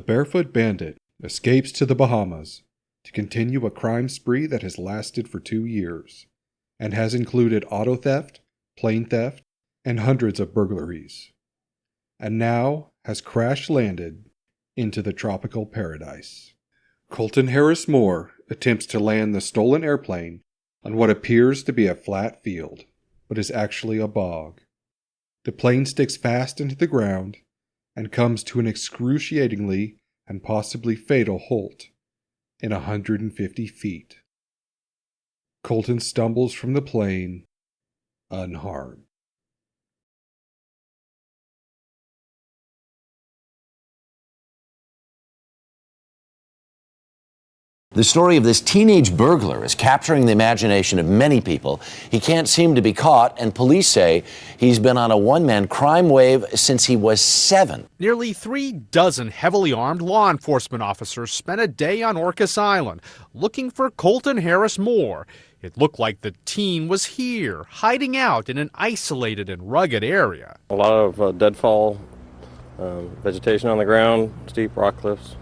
Barefoot Bandit escapes to the Bahamas to continue a crime spree that has lasted for 2 years and has included auto theft, plane theft, and hundreds of burglaries, and now has crash-landed into the tropical paradise. Colton Harris Moore attempts to land the stolen airplane on what appears to be a flat field, but is actually a bog. The plane sticks fast into the ground and comes to an excruciatingly and possibly fatal halt in 150 feet. Colton stumbles from the plane unharmed. The story of this teenage burglar is capturing the imagination of many people. He can't seem to be caught, and police say he's been on a one-man crime wave since he was 7. Nearly 36 heavily armed law enforcement officers spent a day on Orcas Island looking for Colton Harris Moore. It looked like the teen was here, hiding out in an isolated and rugged area. A lot of deadfall, vegetation on the ground, steep rock cliffs.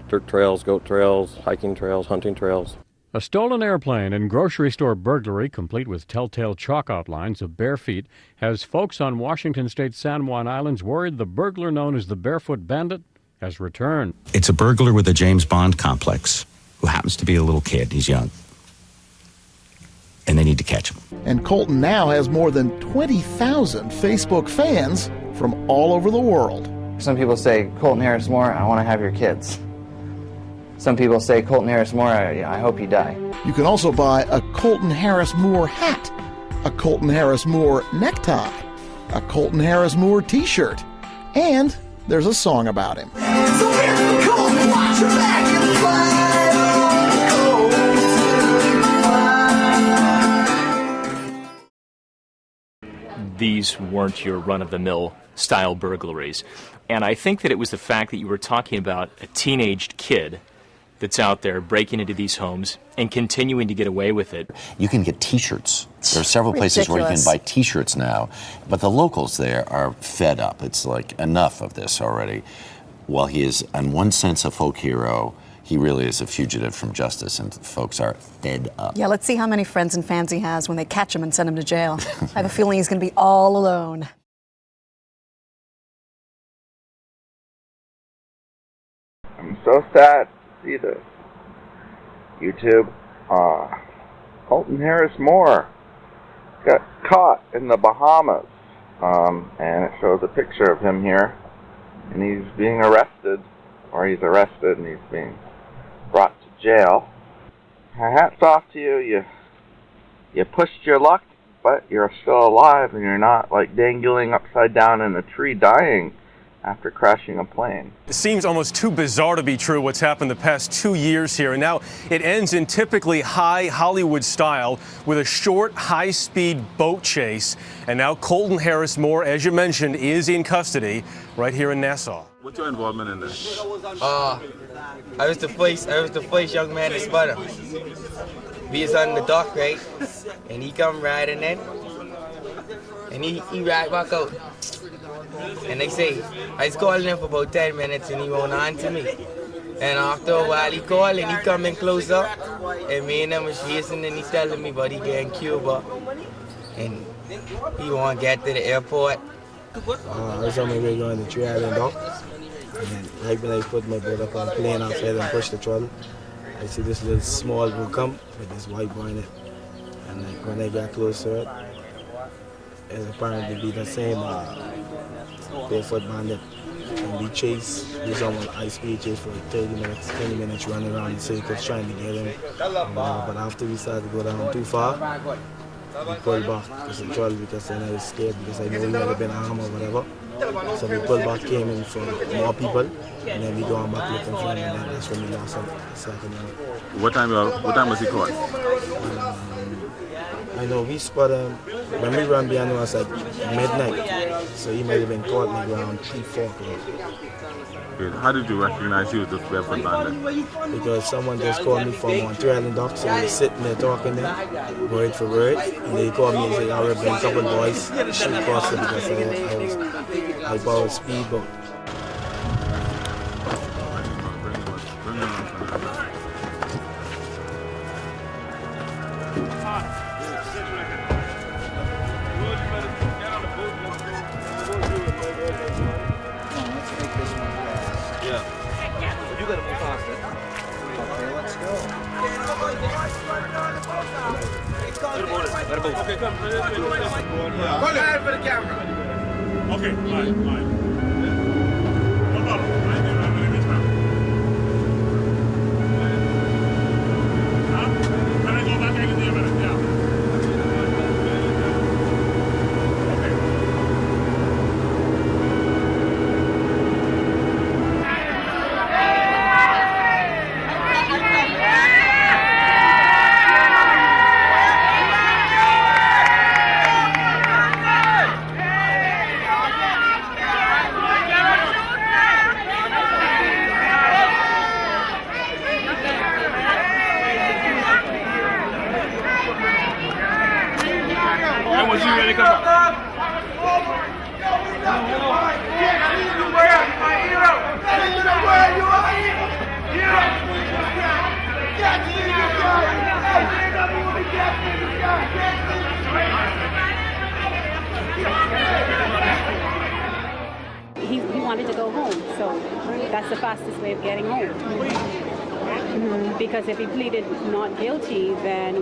Dirt trails, goat trails, hiking trails, hunting trails. A stolen airplane and grocery store burglary, complete with telltale chalk outlines of bare feet, has folks on Washington State's San Juan Islands worried the burglar known as the Barefoot Bandit has returned. It's a burglar with a James Bond complex who happens to be a little kid. He's young. And they need to catch him. And Colton now has more than 20,000 Facebook fans from all over the world. Some people say, Colton Harris Moore, I want to have your kids. Some people say, Colton Harris Moore, I hope you die. You can also buy a Colton Harris Moore hat, a Colton Harris Moore necktie, a Colton Harris Moore t-shirt, and there's a song about him. So here's Colton, watch your back and fly. These weren't your run-of-the-mill style burglaries. And I think that it was the fact that you were talking about a teenaged kid that's out there breaking into these homes and continuing to get away with it. You can get T-shirts. There are several places where you can buy T-shirts now, but the locals there are fed up. It's like, enough of this already. While he is, in one sense, a folk hero, he really is a fugitive from justice, and folks are fed up. Yeah, let's see how many friends and fans he has when they catch him and send him to jail. I have a feeling he's going to be all alone. I'm so sad to see this. YouTube, Colton Harris Moore got caught in the Bahamas, and it shows a picture of him here, and he's being arrested, or he's arrested and he's being brought to jail. Hats off to you. You pushed your luck, but you're still alive, and you're not like dangling upside down in a tree dying after crashing a plane. It seems almost too bizarre to be true what's happened the past 2 years here, and now it ends in typically high Hollywood style with a short, high-speed boat chase. And now Colton Harris Moore, as you mentioned, is in custody right here in Nassau. What's your involvement in this? I was the first young man to spot him. We was on the dock, right? And he come riding in, and he ride back out. And they say, I was calling him for about 10 minutes and he won't answer me. And after a while he called and he coming close up. And me and him was chasing and he's telling me about he getting Cuba. And he won't get to the airport. I was on my way going to 3 Island Dock. And then right when I put my boat up on the plane outside and push the throttle, I see this little small boat come with this white boy in it. And like when I got close to it, it apparently be the same Barefoot Bandit. And we chased, we was on an high-speed chase for like 30 minutes, 20 minutes running around the circles trying to get him. But after we started to go down too far, we pulled back because of the throttle, because then I was scared because I knew he might have been armed or whatever. So we pulled back, came in for more people, and then we go on back looking for him, and then that's when we lost him the second one. What time was he caught? I know we spotted him, when we ran behind him, it was like midnight, so he might have been caught maybe around 3-4 o'clock. How did you recognize he was the Barefoot Bandit? Because someone just called me from on 3 Island Dock, so we were sitting there talking there, word for word, and they called me and said, I read a couple boys, shoot past him because I borrowed a speedboat. You gotta move faster. Okay, let's go. Okay, come. Go ahead for the camera. Okay, fine. No problem. Can I go back in a minute? Yeah. He wanted to go home, so that's the fastest way of getting home. Because if he pleaded not guilty, then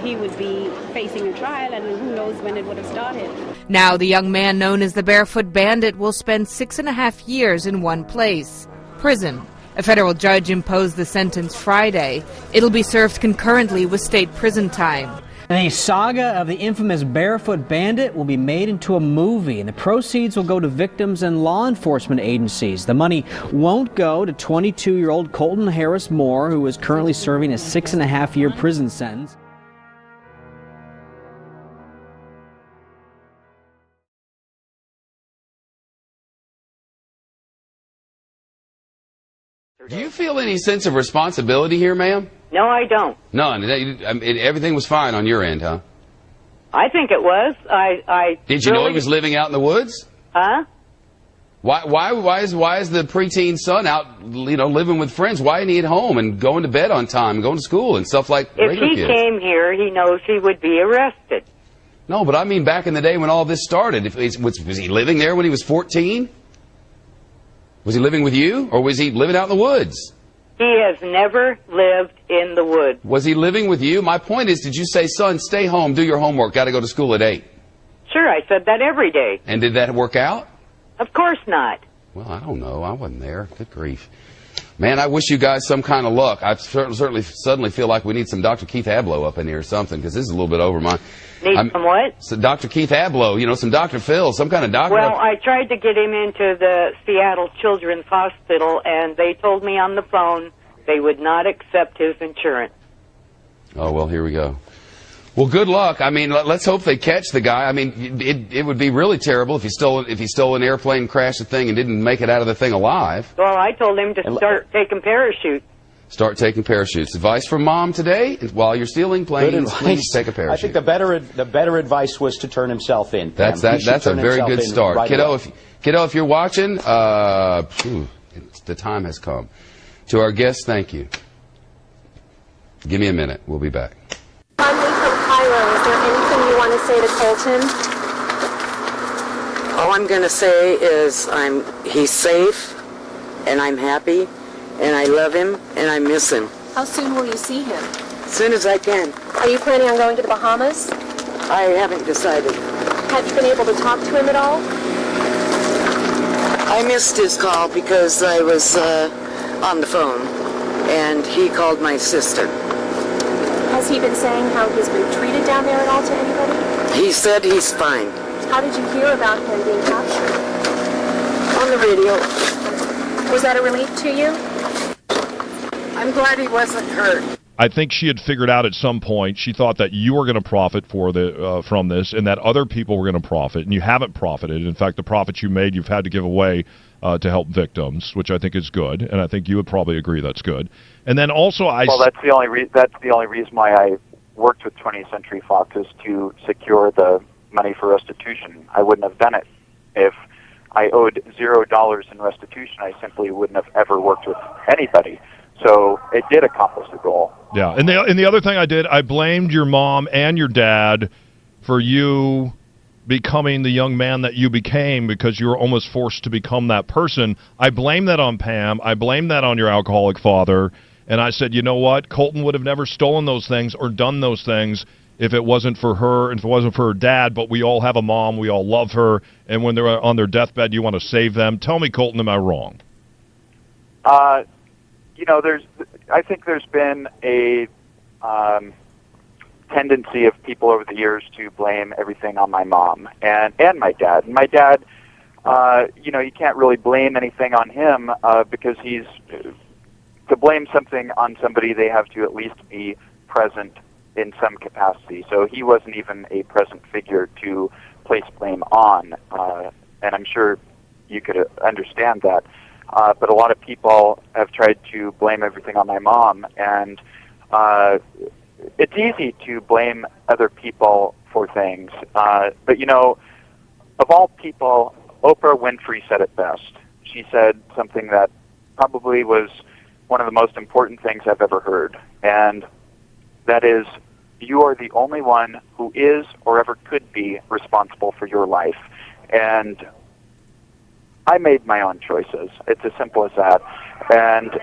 he would be facing a trial, and who knows when it would have started. Now the young man known as the Barefoot Bandit will spend 6.5 years in one place, prison. A federal judge imposed the sentence Friday. It'll be served concurrently with state prison time. The saga of the infamous Barefoot Bandit will be made into a movie, and the proceeds will go to victims and law enforcement agencies. The money won't go to 22-year-old Colton Harris Moore, who is currently serving a 6.5-year prison sentence. Do you feel any sense of responsibility here, ma'am? No, I don't. None. Everything was fine on your end, huh? I think it was. Did you know he was living out in the woods? Huh? Why is the preteen son out, living with friends? Why isn't he at home and going to bed on time, going to school and stuff like If regular he kids? came here, he knows he would be arrested. No, but I mean back in the day when all this started. Was he living there when he was 14? Was he living with you, or was he living out in the woods? He has never lived in the woods. Was he living with you? My point is, did you say, son, stay home, do your homework, got to go to school at 8? Sure, I said that every day. And did that work out? Of course not. Well, I don't know. I wasn't there. Good grief. Man, I wish you guys some kind of luck. I certainly suddenly feel like we need some Dr. Keith Ablow up in here or something, because this is a little bit over my... Need some what? So Dr. Keith Ablow, some Dr. Phil, some kind of doctor. Well, I tried to get him into the Seattle Children's Hospital, and they told me on the phone they would not accept his insurance. Oh, well, here we go. Well, good luck. I mean, let's hope they catch the guy. I mean, it would be really terrible if he stole an airplane, crashed the thing, and didn't make it out of the thing alive. Well, I told him to start taking parachutes. Start taking parachutes. Advice from Mom today: while you're stealing planes, please take a parachute. I think the better advice was to turn himself in. That's a very good start, right kiddo. If you're watching, the time has come. To our guests, thank you. Give me a minute. We'll be back. Finally from Cairo, is there anything you want to say to Colton? All I'm going to say is he's safe, and I'm happy, and I love him, and I miss him. How soon will you see him? As soon as I can. Are you planning on going to the Bahamas? I haven't decided. Have you been able to talk to him at all? I missed his call because I was on the phone, and he called my sister. Has he been saying how he's been treated down there at all to anybody? He said he's fine. How did you hear about him being captured? On the radio. Was that a relief to you? I'm glad he wasn't hurt. I think she had figured out at some point, she thought that you were going to profit from this and that other people were going to profit, and you haven't profited. In fact, the profits you made, you've had to give away to help victims, which I think is good, and I think you would probably agree that's good. And then also Well, that's the only reason why I worked with 20th Century Fox is to secure the money for restitution. I wouldn't have done it if I owed $0 in restitution. I simply wouldn't have ever worked with anybody. So it did accomplish the goal. Yeah, and the other thing I did, I blamed your mom and your dad for you becoming the young man that you became because you were almost forced to become that person. I blame that on Pam. I blame that on your alcoholic father. And I said, you know what? Colton would have never stolen those things or done those things if it wasn't for her and if it wasn't for her dad. But we all have a mom. We all love her. And when they're on their deathbed, you want to save them. Tell me, Colton, am I wrong? I think there's been a tendency of people over the years to blame everything on my mom and my dad. And my dad, you can't really blame anything on him because to blame something on somebody, they have to at least be present in some capacity. So he wasn't even a present figure to place blame on, and I'm sure you could understand that. But a lot of people have tried to blame everything on my mom, and it's easy to blame other people for things. But, of all people, Oprah Winfrey said it best. She said something that probably was one of the most important things I've ever heard, and that is, you are the only one who is or ever could be responsible for your life. And I made my own choices. It's as simple as that. And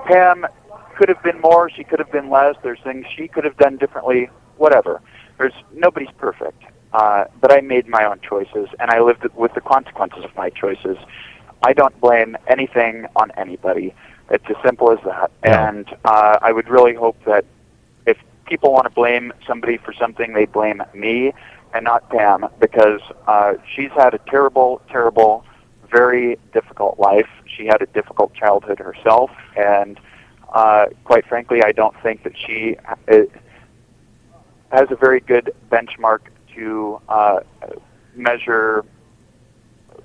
Pam could have been more, she could have been less. There's things she could have done differently, whatever. Nobody's perfect. But I made my own choices, and I lived with the consequences of my choices. I don't blame anything on anybody. It's as simple as that. Yeah. And I would really hope that if people want to blame somebody for something, they blame me and not Pam, because she's had a terrible, terrible, very difficult life. She had a difficult childhood herself, and quite frankly, I don't think that she has a very good benchmark to measure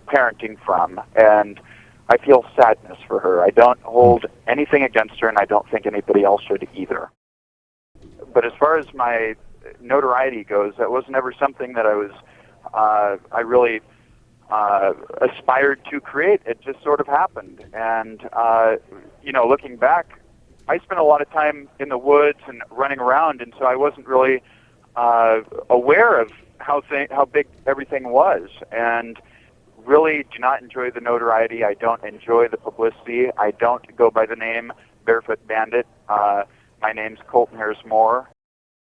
parenting from, and I feel sadness for her. I don't hold anything against her, and I don't think anybody else should either. But as far as my notoriety goes, that was never something that I really aspired to create. It just sort of happened. And, looking back, I spent a lot of time in the woods and running around, and so I wasn't really aware of how big everything was, and really do not enjoy the notoriety. I don't enjoy the publicity. I don't go by the name Barefoot Bandit. My name's Colton Harris Moore.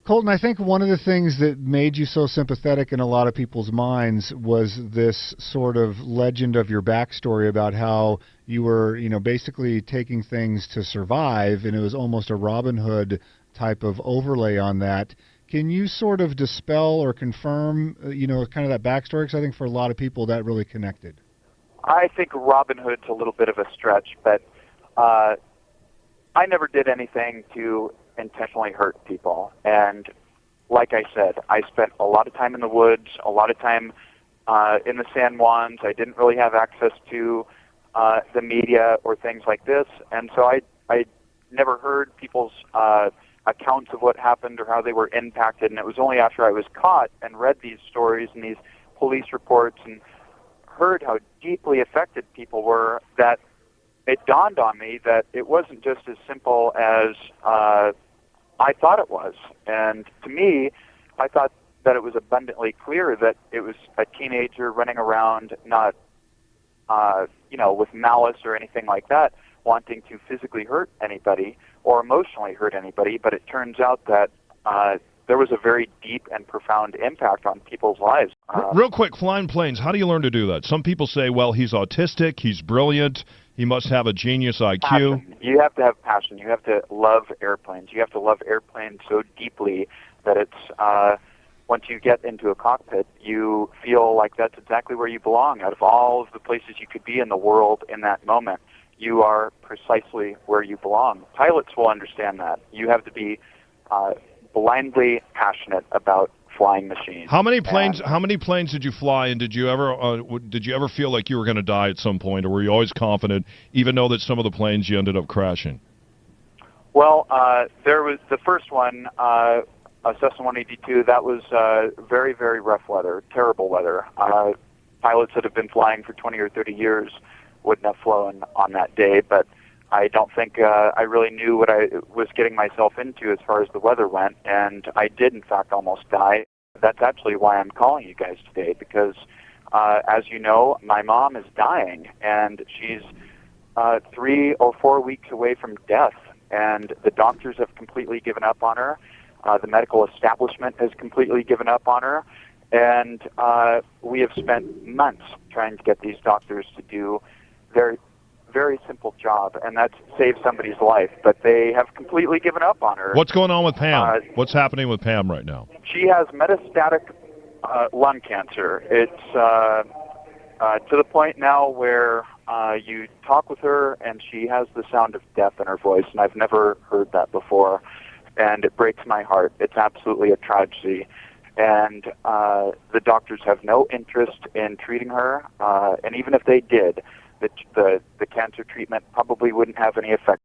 Colton, I think one of the things that made you so sympathetic in a lot of people's minds was this sort of legend of your backstory about how you were, basically taking things to survive, and it was almost a Robin Hood type of overlay on that. Can you sort of dispel or confirm, kind of that backstory? Because I think for a lot of people that really connected. I think Robin Hood's a little bit of a stretch, but I never did anything to intentionally hurt people. And like I said, I spent a lot of time in the woods, a lot of time in the San Juans. I didn't really have access to the media or things like this, and so I never heard people's accounts of what happened or how they were impacted, and it was only after I was caught and read these stories and these police reports and heard how deeply affected people were that it dawned on me that it wasn't just as simple as I thought it was. And to me, I thought that it was abundantly clear that it was a teenager running around, not with malice or anything like that, wanting to physically hurt anybody or emotionally hurt anybody. But it turns out that there was a very deep and profound impact on people's lives. Real quick, flying planes, how do you learn to do that? Some people say, well, he's autistic, he's brilliant, he must have a genius IQ. Passion. You have to have passion. You have to love airplanes. You have to love airplanes so deeply that it's, once you get into a cockpit, you feel like that's exactly where you belong. Out of all of the places you could be in the world in that moment, you are precisely where you belong. Pilots will understand that. You have to be blindly passionate about flying machines. How many planes did you fly, and did you ever feel like you were going to die at some point, or were you always confident, even though that some of the planes you ended up crashing? Well, there was the first one, a Cessna 182. That was very, very rough weather, terrible weather. Pilots that have been flying for 20 or 30 years wouldn't have flown on that day, but I don't think I really knew what I was getting myself into as far as the weather went, and I did, in fact, almost die. That's actually why I'm calling you guys today, because as you know, my mom is dying, and she's 3 or 4 weeks away from death, and the doctors have completely given up on her. The medical establishment has completely given up on her, and we have spent months trying to get these doctors to do their very simple job, and that's save somebody's life, but they have completely given up on her. What's going on with Pam? What's happening with Pam right now? She has metastatic lung cancer. It's to the point now where you talk with her and she has the sound of death in her voice, and I've never heard that before, and it breaks my heart. It's absolutely a tragedy, and the doctors have no interest in treating her, and even if they did, the cancer treatment probably wouldn't have any effect.